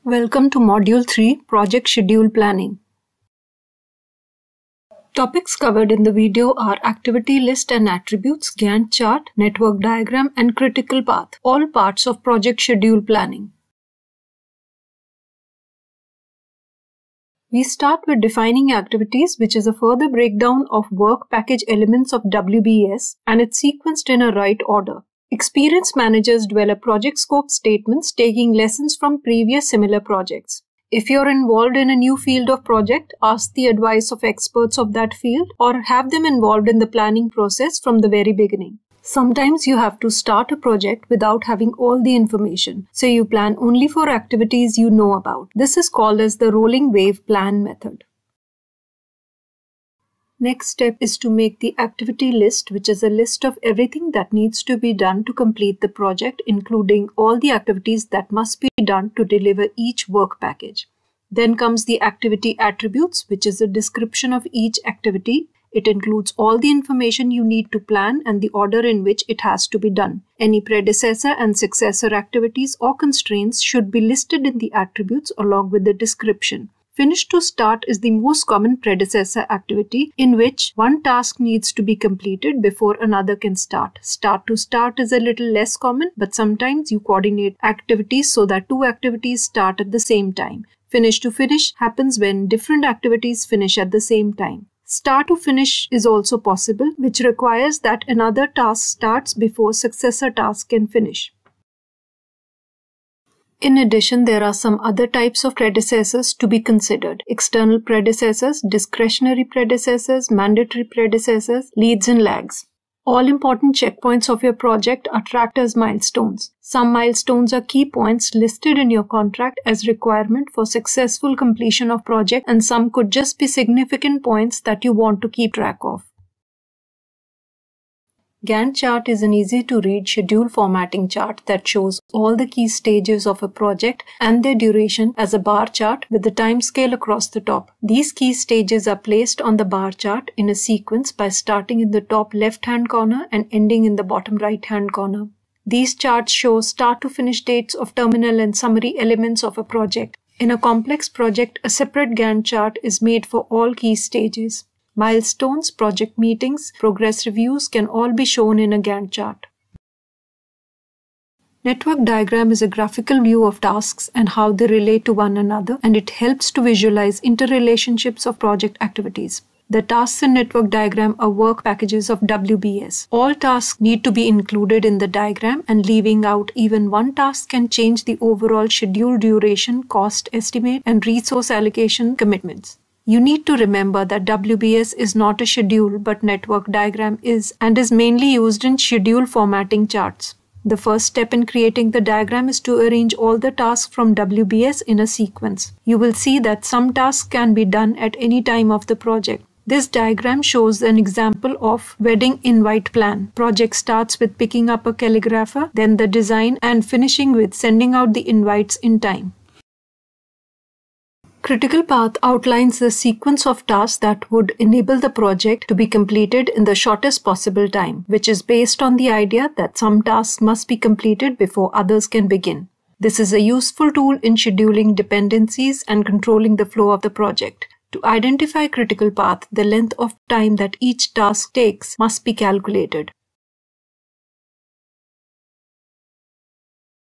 Welcome to Module 3, Project Schedule Planning. Topics covered in the video are activity list and attributes, Gantt chart, network diagram, and critical path, all parts of project schedule planning. We start with defining activities, which is a further breakdown of work package elements of WBS, and it's sequenced in a right order. Experienced managers develop project scope statements taking lessons from previous similar projects. If you're involved in a new field of project, ask the advice of experts of that field or have them involved in the planning process from the very beginning. Sometimes you have to start a project without having all the information, so you plan only for activities you know about. This is called as the rolling wave plan method. Next step is to make the activity list, which is a list of everything that needs to be done to complete the project, including all the activities that must be done to deliver each work package. Then comes the activity attributes, which is a description of each activity. It includes all the information you need to plan and the order in which it has to be done. Any predecessor and successor activities or constraints should be listed in the attributes along with the description. Finish to start is the most common predecessor activity in which one task needs to be completed before another can start. Start to start is a little less common, but sometimes you coordinate activities so that two activities start at the same time. Finish to finish happens when different activities finish at the same time. Start to finish is also possible, which requires that another task starts before successor task can finish. In addition, there are some other types of predecessors to be considered: external predecessors, discretionary predecessors, mandatory predecessors, leads and lags. All important checkpoints of your project are tracked as milestones. Some milestones are key points listed in your contract as requirement for successful completion of project, and some could just be significant points that you want to keep track of. Gantt chart is an easy-to-read schedule formatting chart that shows all the key stages of a project and their duration as a bar chart with the time scale across the top. These key stages are placed on the bar chart in a sequence by starting in the top left-hand corner and ending in the bottom right-hand corner. These charts show start-to-finish dates of terminal and summary elements of a project. In a complex project, a separate Gantt chart is made for all key stages. Milestones, project meetings, progress reviews can all be shown in a Gantt chart. Network diagram is a graphical view of tasks and how they relate to one another, and it helps to visualize interrelationships of project activities. The tasks in network diagram are work packages of WBS. All tasks need to be included in the diagram, and leaving out even one task can change the overall schedule duration, cost estimate, and resource allocation commitments. You need to remember that WBS is not a schedule, but network diagram is, and is mainly used in schedule formatting charts. The first step in creating the diagram is to arrange all the tasks from WBS in a sequence. You will see that some tasks can be done at any time of the project. This diagram shows an example of wedding invite plan. Project starts with picking up a calligrapher, then the design, and finishing with sending out the invites in time. Critical path outlines the sequence of tasks that would enable the project to be completed in the shortest possible time, which is based on the idea that some tasks must be completed before others can begin. This is a useful tool in scheduling dependencies and controlling the flow of the project. To identify critical path, the length of time that each task takes must be calculated.